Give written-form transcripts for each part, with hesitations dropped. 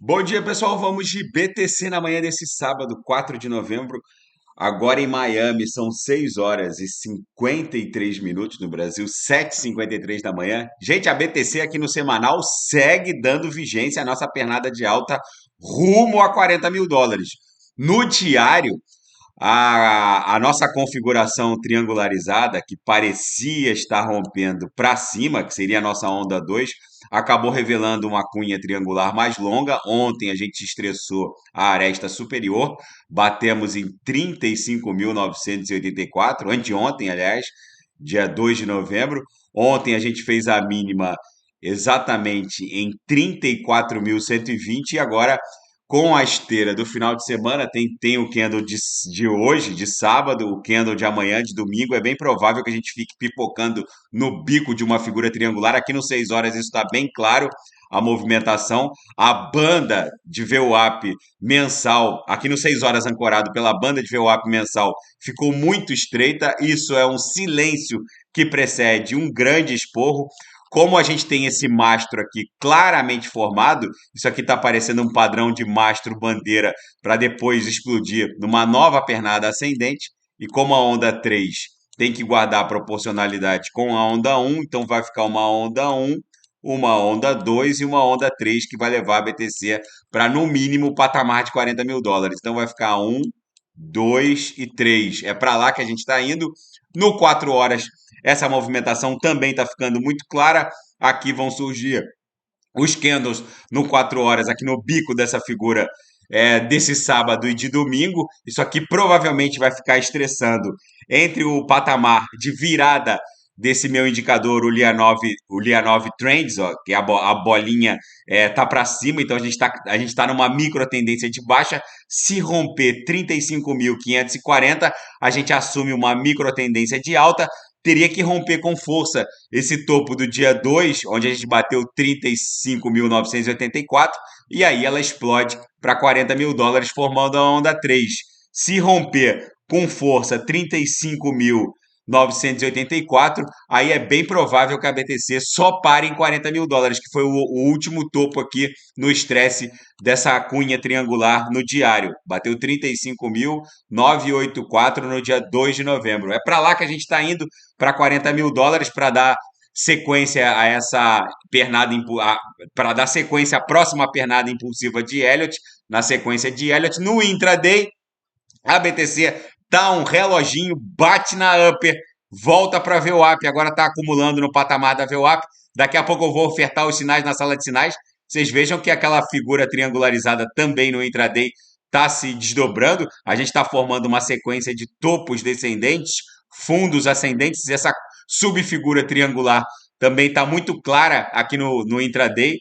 Bom dia, pessoal. Vamos de BTC na manhã desse sábado, 4 de novembro. Agora em Miami são 6 horas e 53 minutos no Brasil, 7h53 da manhã. Gente, a BTC aqui no semanal segue dando vigência à nossa pernada de alta rumo a 40 mil dólares. No diário, a nossa configuração triangularizada, que parecia estar rompendo para cima, que seria a nossa onda 2, acabou revelando uma cunha triangular mais longa. Ontem a gente estressou a aresta superior, batemos em 35.984, anteontem, aliás, dia 2 de novembro. Ontem a gente fez a mínima exatamente em 34.120 e agora com a esteira do final de semana, tem o candle de hoje, de sábado, o candle de amanhã, de domingo. É bem provável que a gente fique pipocando no bico de uma figura triangular. Aqui no 6 horas isso está bem claro, a movimentação. A banda de VWAP mensal, aqui no 6 horas ancorado pela banda de VWAP mensal, ficou muito estreita. Isso é um silêncio que precede um grande esporro. Como a gente tem esse mastro aqui claramente formado, isso aqui está parecendo um padrão de mastro bandeira para depois explodir numa nova pernada ascendente. E como a onda 3 tem que guardar a proporcionalidade com a onda 1, então vai ficar uma onda 1, uma onda 2 e uma onda 3 que vai levar a BTC para no mínimo o patamar de 40 mil dólares. Então vai ficar 1, 2 e 3. É para lá que a gente está indo. No 4 horas, essa movimentação também está ficando muito clara. Aqui vão surgir os candles no 4 horas, aqui no bico dessa figura desse sábado e de domingo. Isso aqui provavelmente vai ficar estressando entre o patamar de virada desse meu indicador, o Lianov Trends, ó, que é a bolinha tá para cima, então a gente tá numa micro tendência de baixa. Se romper 35.540, a gente assume uma micro tendência de alta. Teria que romper com força esse topo do dia 2, onde a gente bateu 35.984, e aí ela explode para 40 mil dólares, formando a onda 3. Se romper com força 35.984, aí é bem provável que a BTC só pare em 40 mil dólares, que foi o último topo aqui no estresse dessa cunha triangular no diário. Bateu 35.984 no dia 2 de novembro. É para lá que a gente está indo, para 40 mil dólares, para dar sequência a essa pernada, para dar sequência à próxima pernada impulsiva de Elliott. Na sequência de Elliott, no intraday, a BTC tá um reloginho, bate na upper, volta para a VWAP, agora está acumulando no patamar da VWAP. Daqui a pouco eu vou ofertar os sinais na sala de sinais. Vocês vejam que aquela figura triangularizada também no intraday está se desdobrando. A gente está formando uma sequência de topos descendentes, fundos ascendentes. Essa subfigura triangular também está muito clara aqui no intraday.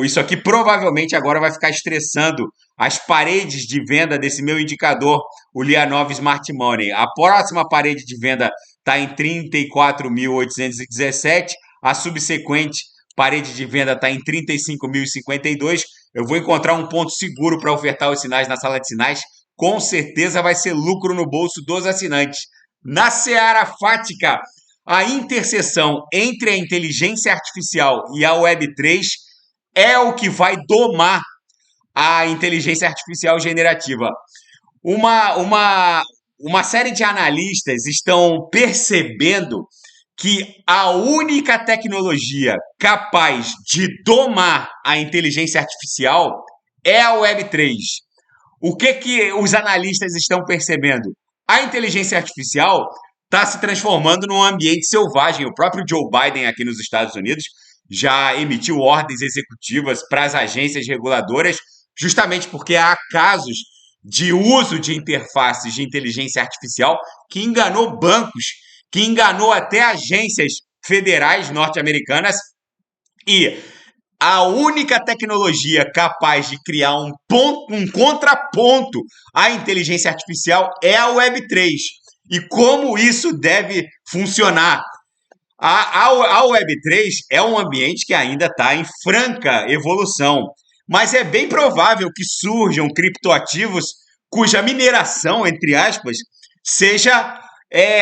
Isso aqui provavelmente agora vai ficar estressando as paredes de venda desse meu indicador, o Lianov Smart Money. A próxima parede de venda está em 34.817, a subsequente parede de venda está em 35.052. Eu vou encontrar um ponto seguro para ofertar os sinais na sala de sinais. Com certeza vai ser lucro no bolso dos assinantes. Na seara fática, a interseção entre a inteligência artificial e a Web3 é o que vai domar a inteligência artificial generativa. Uma série de analistas estão percebendo que a única tecnologia capaz de domar a inteligência artificial é a Web3. O que os analistas estão percebendo? A inteligência artificial está se transformando num ambiente selvagem. O próprio Joe Biden aqui nos Estados Unidos já emitiu ordens executivas para as agências reguladoras, justamente porque há casos de uso de interfaces de inteligência artificial que enganou bancos, que enganou até agências federais norte-americanas. E a única tecnologia capaz de criar um contraponto à inteligência artificial é a Web3. E como isso deve funcionar? A Web3 é um ambiente que ainda está em franca evolução, mas é bem provável que surjam criptoativos cuja mineração, entre aspas, seja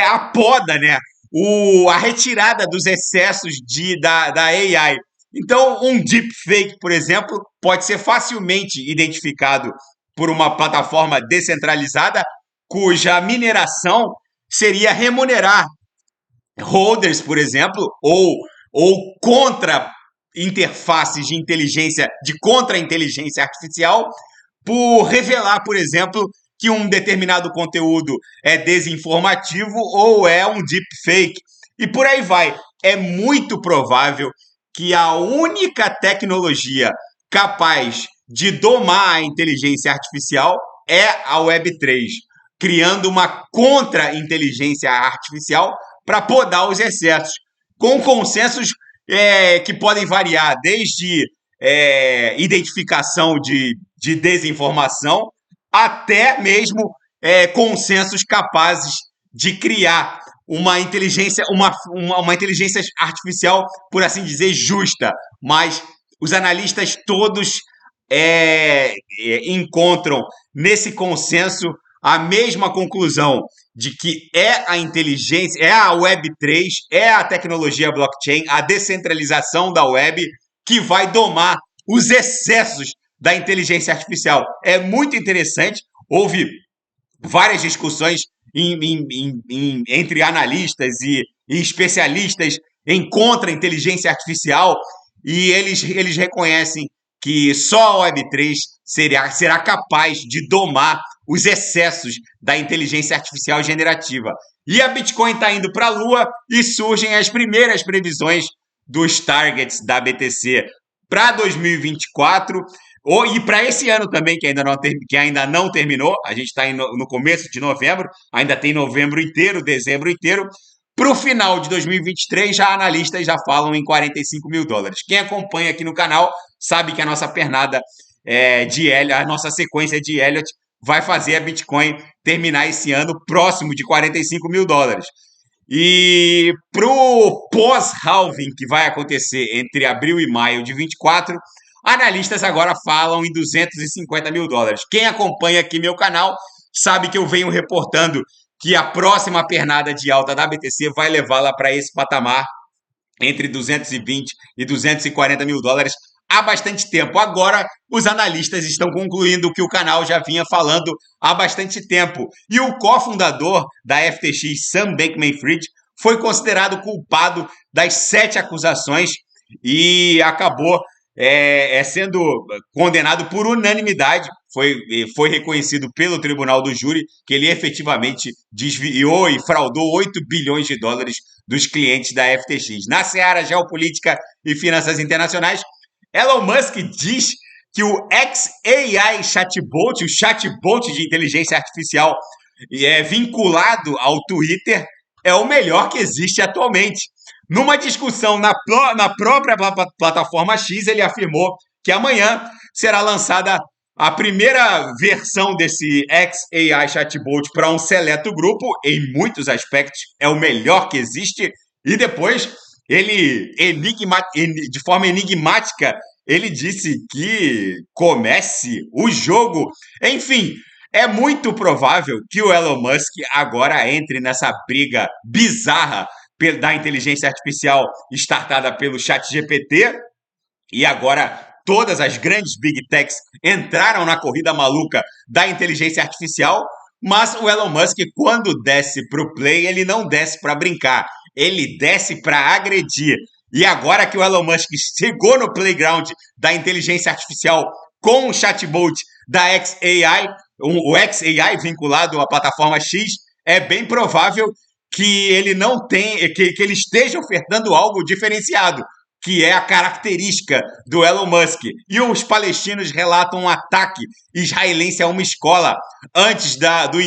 a poda, né? A retirada dos excessos da AI. Então, um deepfake, por exemplo, pode ser facilmente identificado por uma plataforma descentralizada cuja mineração seria remunerar holders, por exemplo, ou contra interfaces de inteligência, de contra-inteligência artificial, por revelar, por exemplo, que um determinado conteúdo é desinformativo ou é um deepfake. E por aí vai. É muito provável que a única tecnologia capaz de domar a inteligência artificial é a Web3, criando uma contra-inteligência artificial para podar os excessos, com consensos que podem variar desde identificação de desinformação até mesmo consensos capazes de criar uma inteligência, uma inteligência artificial, por assim dizer, justa. Mas os analistas todos encontram nesse consenso a mesma conclusão de que é a inteligência, é a Web3, é a tecnologia blockchain, a descentralização da web que vai domar os excessos da inteligência artificial. É muito interessante, houve várias discussões entre analistas e especialistas em contra a inteligência artificial e eles reconhecem que só a Web3 será capaz de domar os excessos da inteligência artificial generativa. E a Bitcoin está indo para a Lua e surgem as primeiras previsões dos targets da BTC para 2024 e para esse ano também, que ainda não terminou. A gente está no começo de novembro, ainda tem novembro inteiro, dezembro inteiro. Para o final de 2023, já analistas já falam em 45 mil dólares. Quem acompanha aqui no canal sabe que a nossa pernada de Elliott, a nossa sequência de Elliott, vai fazer a Bitcoin terminar esse ano próximo de 45 mil dólares. E para o pós-halving que vai acontecer entre abril e maio de 24, analistas agora falam em 250 mil dólares. Quem acompanha aqui meu canal sabe que eu venho reportando que a próxima pernada de alta da BTC vai levá-la para esse patamar entre 220 e 240 mil dólares há bastante tempo. Agora, os analistas estão concluindo o que o canal já vinha falando há bastante tempo. E o cofundador da FTX, Sam Bankman-Fried, foi considerado culpado das 7 acusações e acabou sendo condenado por unanimidade. Foi reconhecido pelo tribunal do júri que ele efetivamente desviou e fraudou 8 bilhões de dólares dos clientes da FTX. Na seara geopolítica e finanças internacionais, Elon Musk diz que o xAI chatbot, o chatbot de inteligência artificial vinculado ao Twitter, é o melhor que existe atualmente. Numa discussão na própria plataforma X, ele afirmou que amanhã será lançada a primeira versão desse xAI chatbot para um seleto grupo. Em muitos aspectos, é o melhor que existe. E depois, ele, de forma enigmática, ele disse que comece o jogo. Enfim, é muito provável que o Elon Musk agora entre nessa briga bizarra da inteligência artificial startada pelo ChatGPT, e agora todas as grandes big techs entraram na corrida maluca da inteligência artificial, mas o Elon Musk, quando desce para o play, ele não desce para brincar, ele desce para agredir. E agora que o Elon Musk chegou no playground da inteligência artificial com o chatbot da xAI, o xAI vinculado à plataforma X, é bem provável que ele não tenha, que ele esteja ofertando algo diferenciado, que é a característica do Elon Musk. E os palestinos relatam um ataque israelense a uma escola antes do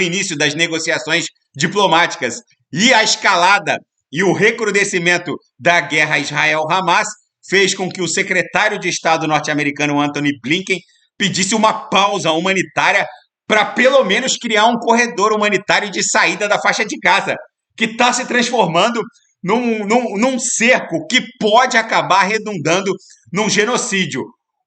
início das negociações diplomáticas. E a escalada e o recrudescimento da guerra Israel-Hamas fez com que o secretário de Estado norte-americano Antony Blinken pedisse uma pausa humanitária para pelo menos criar um corredor humanitário de saída da faixa de Gaza, que está se transformando num cerco que pode acabar redundando num genocídio.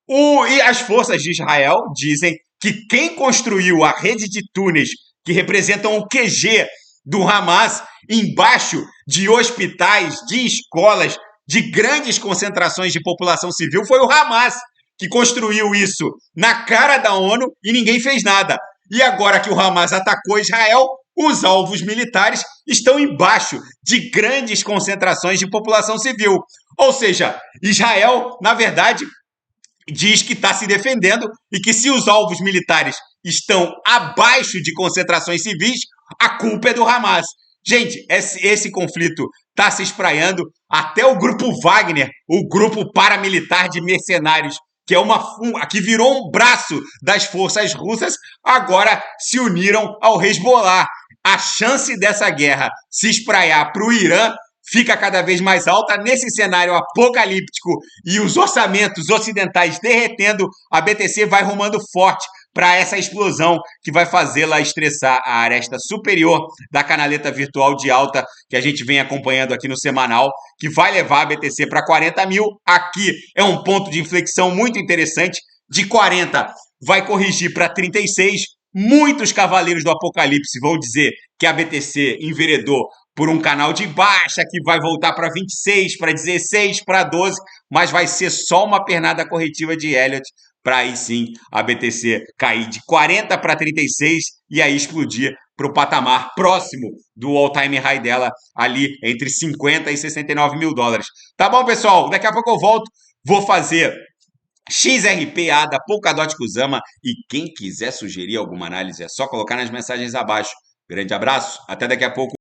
E as forças de Israel dizem que quem construiu a rede de túneis que representam o QG do Hamas embaixo de hospitais, de escolas, de grandes concentrações de população civil foi o Hamas, que construiu isso na cara da ONU e ninguém fez nada. E agora que o Hamas atacou Israel, os alvos militares estão embaixo de grandes concentrações de população civil. Ou seja, Israel, na verdade, diz que está se defendendo e que se os alvos militares estão abaixo de concentrações civis, a culpa é do Hamas. Gente, esse conflito está se espraiando. Até o grupo Wagner, o grupo paramilitar de mercenários, que é que virou um braço das forças russas, agora se uniram ao Hezbollah. A chance dessa guerra se espraiar para o Irã fica cada vez mais alta. Nesse cenário apocalíptico e os orçamentos ocidentais derretendo, a BTC vai rumando forte para essa explosão que vai fazê-la estressar a aresta superior da canaleta virtual de alta que a gente vem acompanhando aqui no semanal, que vai levar a BTC para 40 mil. Aqui é um ponto de inflexão muito interessante. De 40 vai corrigir para 36. Muitos cavaleiros do apocalipse vão dizer que a BTC enveredou por um canal de baixa que vai voltar para 26, para 16, para 12, mas vai ser só uma pernada corretiva de Elliott para aí sim a BTC cair de 40 para 36 e aí explodir para o patamar próximo do all-time high dela, ali entre 50 e 69 mil dólares. Tá bom, pessoal? Daqui a pouco eu volto, vou fazer XRP, ADA, Polkadot, Kusama, e quem quiser sugerir alguma análise é só colocar nas mensagens abaixo. Grande abraço, até daqui a pouco.